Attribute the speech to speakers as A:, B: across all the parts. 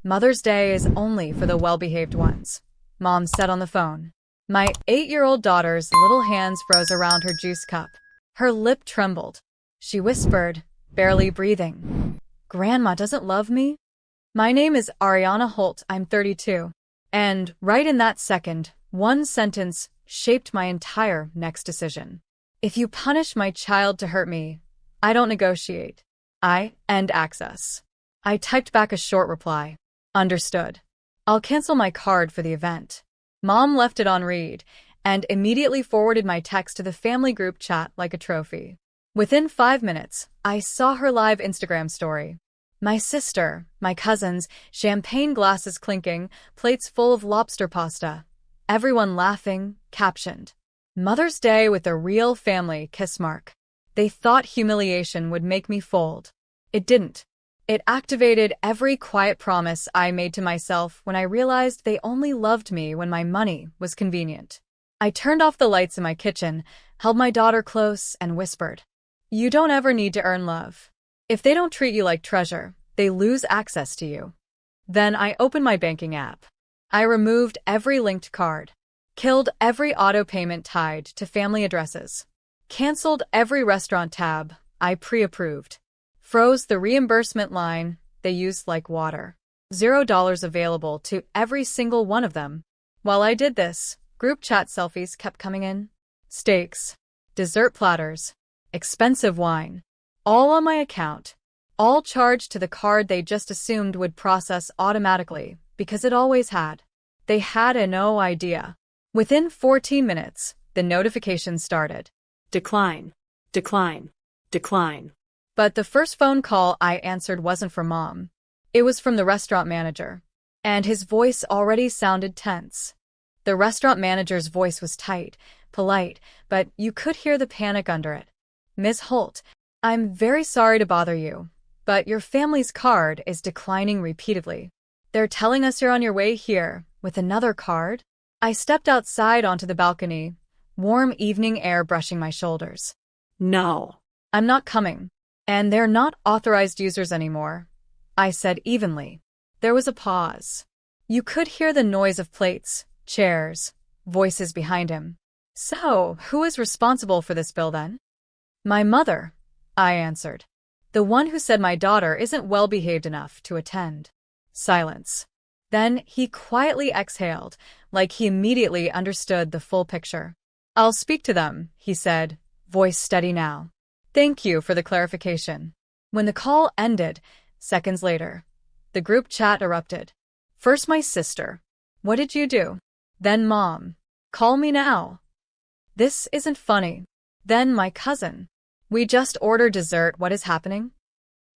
A: Mother's Day is only for the well-behaved ones, Mom said on the phone. My 8-year-old daughter's little hands froze around her juice cup. Her lip trembled. She whispered, barely breathing, "Grandma doesn't love me?" My name is Ariana Holt, I'm 32. And right in that second, one sentence shaped my entire next decision. If you punish my child to hurt me, I don't negotiate. I end access. I typed back a short reply. Understood. I'll cancel my card for the event. Mom left it on read and immediately forwarded my text to the family group chat like a trophy. Within 5 minutes, I saw her live Instagram story. My sister, my cousins, champagne glasses clinking, plates full of lobster pasta. Everyone laughing, captioned, "Mother's Day with a real family, kiss mark." They thought humiliation would make me fold. It didn't. It activated every quiet promise I made to myself when I realized they only loved me when my money was convenient. I turned off the lights in my kitchen, held my daughter close, and whispered, "You don't ever need to earn love. If they don't treat you like treasure, they lose access to you." Then I opened my banking app. I removed every linked card, killed every auto payment tied to family addresses, canceled every restaurant tab I pre-approved, froze the reimbursement line they used like water. $0 available to every single one of them. While I did this, group chat selfies kept coming in. Steaks, dessert platters, expensive wine, all on my account, all charged to the card they just assumed would process automatically, because it always had. They had no idea. Within 14 minutes, the notifications started. Decline, decline, decline. But the first phone call I answered wasn't from Mom. It was from the restaurant manager, and his voice already sounded tense. The restaurant manager's voice was tight, polite, but you could hear the panic under it. "Ms. Holt, I'm very sorry to bother you, but your family's card is declining repeatedly. They're telling us you're on your way here with another card." I stepped outside onto the balcony, warm evening air brushing my shoulders. "No, I'm not coming. And they're not authorized users anymore," I said evenly. There was a pause. You could hear the noise of plates, chairs, voices behind him. "So, who is responsible for this bill then?" "My mother," I answered. "The one who said my daughter isn't well-behaved enough to attend." Silence. Then he quietly exhaled, like he immediately understood the full picture. "I'll speak to them," he said, voice steady now. "Thank you for the clarification." When the call ended, seconds later, the group chat erupted. First my sister. "What did you do?" Then Mom. "Call me now." "This isn't funny." Then my cousin. "We just ordered dessert, what is happening?"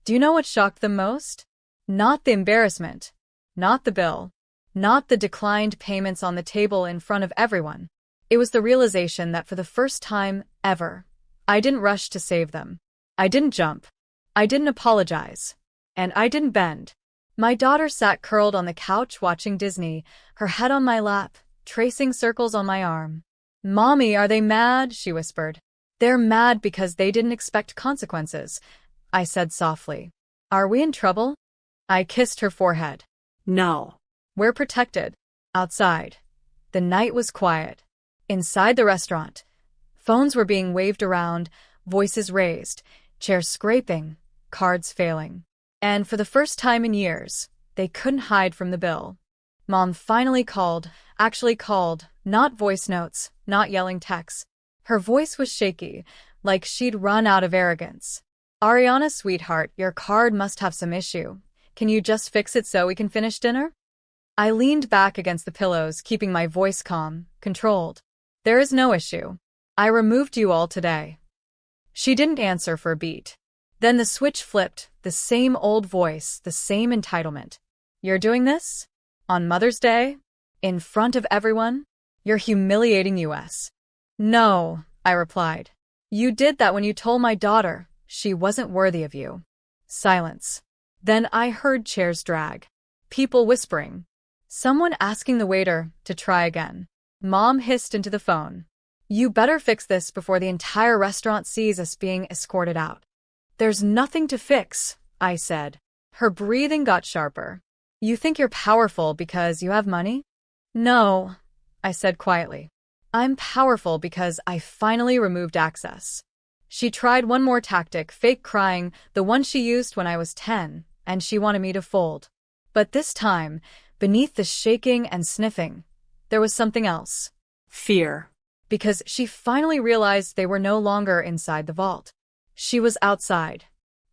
A: Do you know what shocked them most? Not the embarrassment, not the bill, not the declined payments on the table in front of everyone. It was the realization that for the first time ever, I didn't rush to save them. I didn't jump. I didn't apologize. And I didn't bend. My daughter sat curled on the couch watching Disney, her head on my lap, tracing circles on my arm. "Mommy, are they mad?" she whispered. "They're mad because they didn't expect consequences," I said softly. "Are we in trouble?" I kissed her forehead. "No. We're protected." Outside, the night was quiet. Inside the restaurant, phones were being waved around, voices raised, chairs scraping, cards failing. And for the first time in years, they couldn't hide from the bill. Mom finally called, actually called, not voice notes, not yelling texts. Her voice was shaky, like she'd run out of arrogance. "Ariana, sweetheart, your card must have some issue. Can you just fix it so we can finish dinner?" I leaned back against the pillows, keeping my voice calm, controlled. "There is no issue. I removed you all today." She didn't answer for a beat. Then the switch flipped, the same old voice, the same entitlement. "You're doing this? On Mother's Day? In front of everyone? You're humiliating us." "No," I replied. "You did that when you told my daughter she wasn't worthy of you." Silence. Then I heard chairs drag. People whispering. Someone asking the waiter to try again. Mom hissed into the phone. "You better fix this before the entire restaurant sees us being escorted out." "There's nothing to fix," I said. Her breathing got sharper. You think you're powerful because you have money? No, I said quietly. I'm powerful because I finally removed access. She tried one more tactic, fake crying, the one she used when I was 10, and she wanted me to fold. But this time, beneath the shaking and sniffing, there was something else.
B: Fear.
A: Because she finally realized they were no longer inside the vault. She was outside,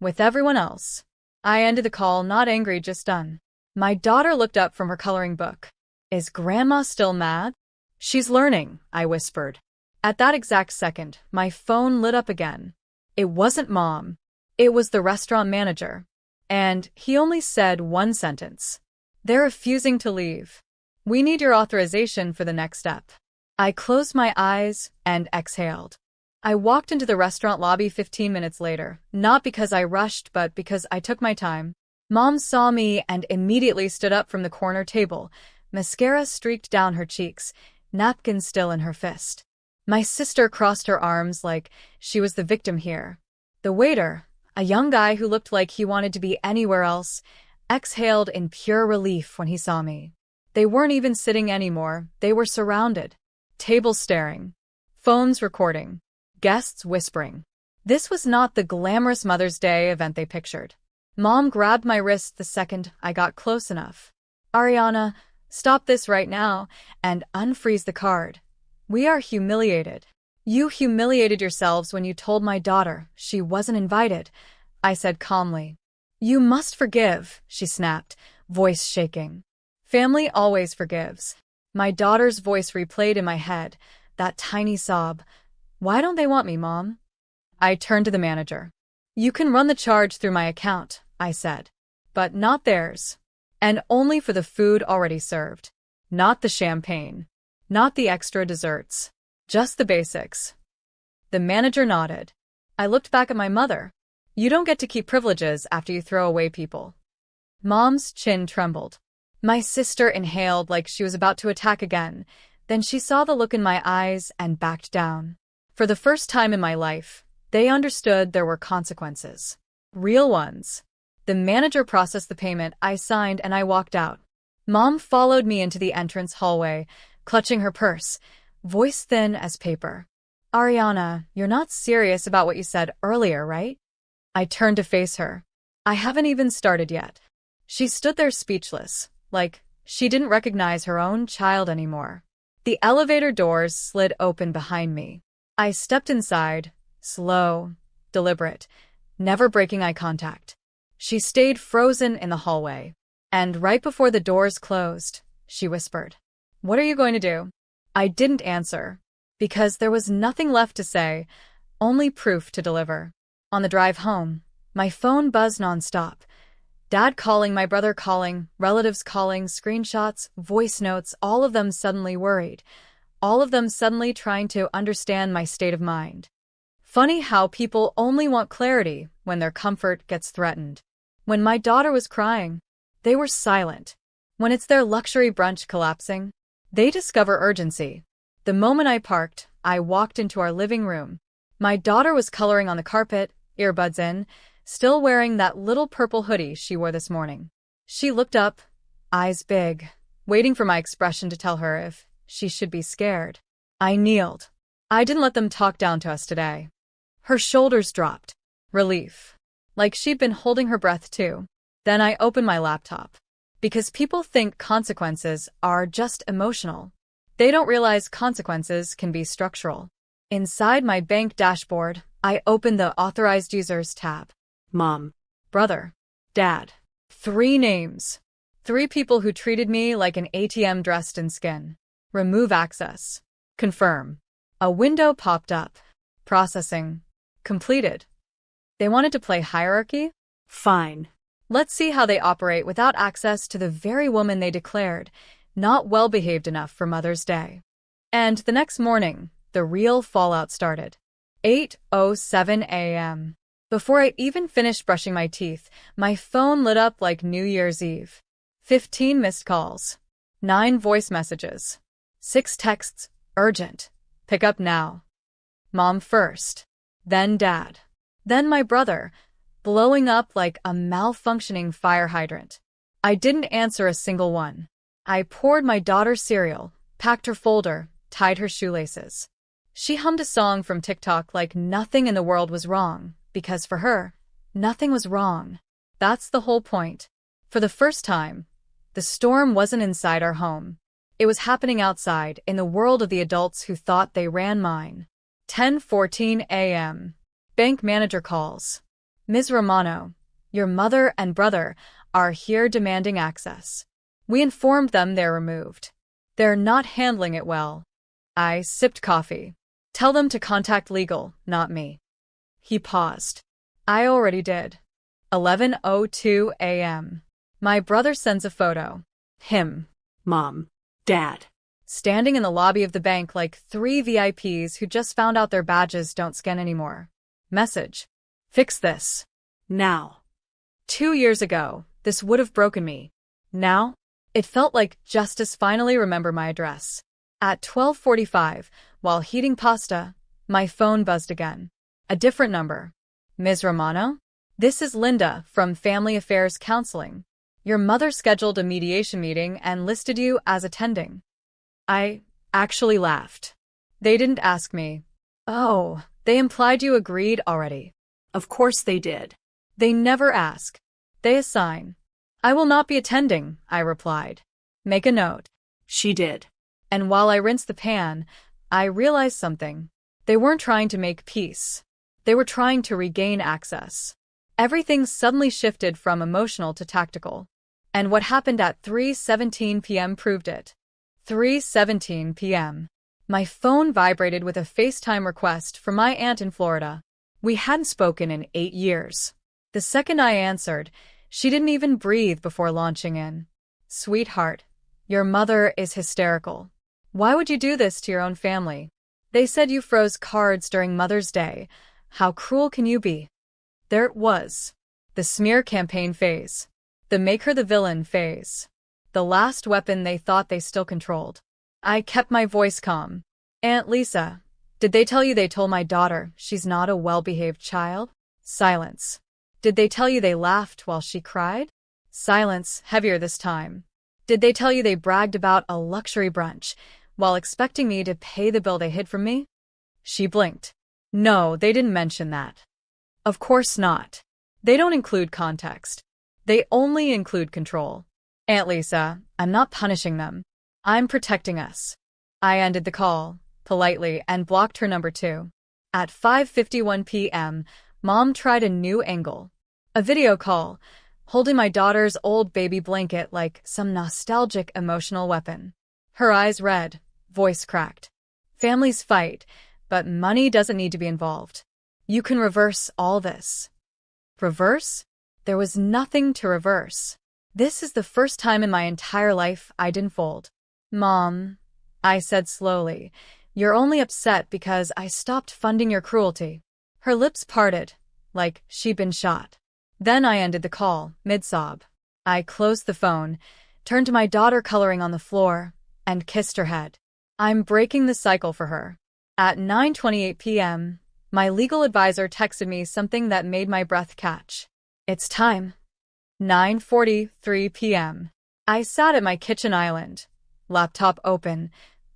A: with everyone else. I ended the call, not angry, just done. My daughter looked up from her coloring book. Is Grandma still mad? She's learning, I whispered. At that exact second, my phone lit up again. It wasn't Mom. It was the restaurant manager. And he only said one sentence. They're refusing to leave. We need your authorization for the next step. I closed my eyes and exhaled. I walked into the restaurant lobby 15 minutes later, not because I rushed, but because I took my time. Mom saw me and immediately stood up from the corner table, mascara streaked down her cheeks, napkin still in her fist. My sister crossed her arms like she was the victim here. The waiter, a young guy who looked like he wanted to be anywhere else, exhaled in pure relief when he saw me. They weren't even sitting anymore, they were surrounded. Tables staring. Phones recording. Guests whispering. This was not the glamorous Mother's Day event they pictured. Mom grabbed my wrist the second I got close enough. Ariana, stop this right now and unfreeze the card. We are humiliated. You humiliated yourselves when you told my daughter she wasn't invited, I said calmly. You must forgive, she snapped, voice shaking. Family always forgives. My daughter's voice replayed in my head, that tiny sob. Why don't they want me, Mom? I turned to the manager. You can run the charge through my account, I said. But not theirs. And only for the food already served. Not the champagne. Not the extra desserts. Just the basics. The manager nodded. I looked back at my mother. You don't get to keep privileges after you throw away people. Mom's chin trembled. My sister inhaled like she was about to attack again. Then she saw the look in my eyes and backed down. For the first time in my life, they understood there were consequences. Real ones. The manager processed the payment, I signed, and I walked out. Mom followed me into the entrance hallway, clutching her purse, voice thin as paper. Ariana, you're not serious about what you said earlier, right? I turned to face her. I haven't even started yet. She stood there speechless, like she didn't recognize her own child anymore. The elevator doors slid open behind me. I stepped inside, slow, deliberate, never breaking eye contact. She stayed frozen in the hallway. And right before the doors closed, she whispered, "What are you going to do?" I didn't answer, because there was nothing left to say, only proof to deliver. On the drive home, my phone buzzed nonstop. Dad calling, my brother calling, relatives calling, screenshots, voice notes, all of them suddenly worried. All of them suddenly trying to understand my state of mind. Funny how people only want clarity when their comfort gets threatened. When my daughter was crying, they were silent. When it's their luxury brunch collapsing, they discover urgency. The moment I parked, I walked into our living room. My daughter was coloring on the carpet, earbuds in, still wearing that little purple hoodie she wore this morning. She looked up, eyes big, waiting for my expression to tell her if she should be scared. I kneeled. I didn't let them talk down to us today. Her shoulders dropped. Relief. Like she'd been holding her breath too. Then I opened my laptop. Because people think consequences are just emotional. They don't realize consequences can be structural. Inside my bank dashboard, I opened the Authorized Users tab.
B: Mom.
A: Brother. Dad. 3 names. 3 people who treated me like an ATM dressed in skin. Remove access. Confirm. A window popped up. Processing. Completed. They wanted to play hierarchy?
B: Fine.
A: Let's see how they operate without access to the very woman they declared not well-behaved enough for Mother's Day. And the next morning, the real fallout started. 8:07 a.m. Before I even finished brushing my teeth, my phone lit up like New Year's Eve. 15 missed calls. 9 voice messages. 6 texts, urgent. Pick up now. Mom first. Then Dad. Then my brother, blowing up like a malfunctioning fire hydrant. I didn't answer a single one. I poured my daughter's cereal, packed her folder, tied her shoelaces. She hummed a song from TikTok like nothing in the world was wrong, because for her, nothing was wrong. That's the whole point. For the first time, the storm wasn't inside our home. It was happening outside, in the world of the adults who thought they ran mine. 10:14 a.m. Bank manager calls. Ms. Romano, your mother and brother are here demanding access. We informed them they're removed. They're not handling it well. I sipped coffee. Tell them to contact legal, not me. He paused. I already did. 11:02 a.m. My brother sends a photo. Him.
B: Mom. Dad.
A: Standing in the lobby of the bank like 3 VIPs who just found out their badges don't scan anymore. Message. Fix this.
B: Now.
A: 2 years ago, this would have broken me. Now, it felt like justice finally remembered my address. At 12:45, while heating pasta, my phone buzzed again. A different number. Ms. Romano? This is Linda from Family Affairs Counseling. Your mother scheduled a mediation meeting and listed you as attending. I actually laughed. They didn't ask me. Oh, they implied you agreed already.
B: Of course they did.
A: They never ask. They assign. I will not be attending, I replied. Make a note.
B: She did.
A: And while I rinsed the pan, I realized something. They weren't trying to make peace. They were trying to regain access. Everything suddenly shifted from emotional to tactical. And what happened at 3:17 p.m. proved it. 3:17 p.m. My phone vibrated with a FaceTime request from my aunt in Florida. We hadn't spoken in 8 years. The second I answered, she didn't even breathe before launching in. Sweetheart, your mother is hysterical. Why would you do this to your own family? They said you froze cards during Mother's Day. How cruel can you be? There it was. The smear campaign phase. The make her the villain phase. The last weapon they thought they still controlled. I kept my voice calm. Aunt Lisa, did they tell you they told my daughter she's not a well-behaved child? Silence. Did they tell you they laughed while she cried? Silence, heavier this time. Did they tell you they bragged about a luxury brunch while expecting me to pay the bill they hid from me? She blinked. No, they didn't mention that. Of course not. They don't include context. They only include control. Aunt Lisa, I'm not punishing them. I'm protecting us. I ended the call, politely, and blocked her number 2. At 5:51 p.m., Mom tried a new angle. A video call, holding my daughter's old baby blanket like some nostalgic emotional weapon. Her eyes red, voice cracked. Families fight, but money doesn't need to be involved. You can reverse all this. Reverse? There was nothing to reverse. This is the first time in my entire life I didn't fold. Mom, I said slowly, you're only upset because I stopped funding your cruelty. Her lips parted, like she'd been shot. Then I ended the call, mid-sob. I closed the phone, turned to my daughter coloring on the floor, and kissed her head. I'm breaking the cycle for her. At 9:28 p.m., my legal advisor texted me something that made my breath catch. It's time. 9:43 p.m. I sat at my kitchen island, laptop open,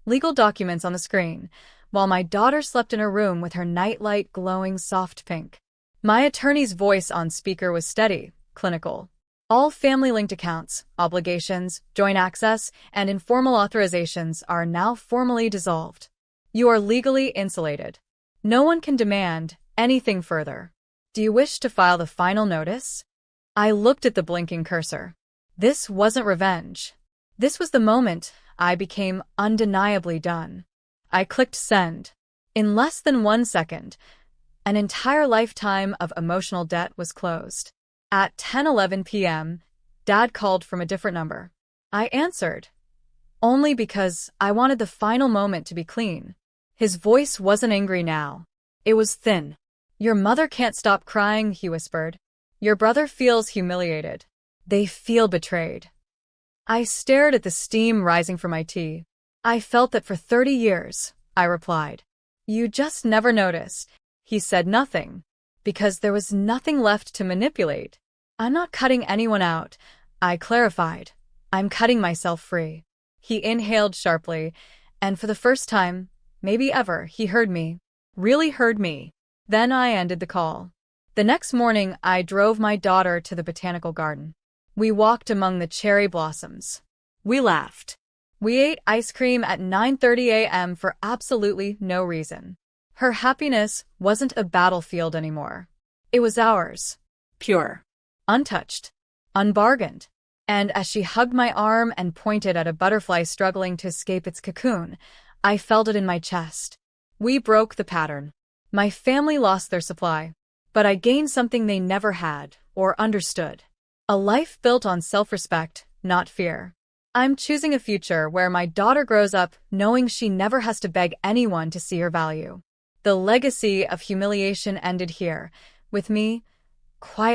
A: legal documents on the screen, while my daughter slept in her room with her nightlight glowing soft pink. My attorney's voice on speaker was steady, clinical. All family-linked accounts, obligations, joint access, and informal authorizations are now formally dissolved. You are legally insulated. No one can demand anything further. Do you wish to file the final notice? I looked at the blinking cursor. This wasn't revenge. This was the moment I became undeniably done. I clicked send. In less than 1 second, an entire lifetime of emotional debt was closed. At 10:11 p.m., Dad called from a different number. I answered, only because I wanted the final moment to be clean. His voice wasn't angry now. It was thin. Your mother can't stop crying, he whispered. Your brother feels humiliated. They feel betrayed. I stared at the steam rising from my tea. I felt that for 30 years, I replied. You just never noticed. He said nothing, because there was nothing left to manipulate. I'm not cutting anyone out. I clarified. I'm cutting myself free. He inhaled sharply, and for the first time, maybe ever, he heard me. Really heard me. Then I ended the call. The next morning, I drove my daughter to the botanical garden. We walked among the cherry blossoms.
B: We laughed.
A: We ate ice cream at 9:30 a.m. for absolutely no reason. Her happiness wasn't a battlefield anymore. It was ours.
B: Pure.
A: Untouched. Unbargained. And as she hugged my arm and pointed at a butterfly struggling to escape its cocoon, I felt it in my chest. We broke the pattern. My family lost their supply, but I gained something they never had or understood. A life built on self-respect, not fear. I'm choosing a future where my daughter grows up knowing she never has to beg anyone to see her value. The legacy of humiliation ended here, with me, quietly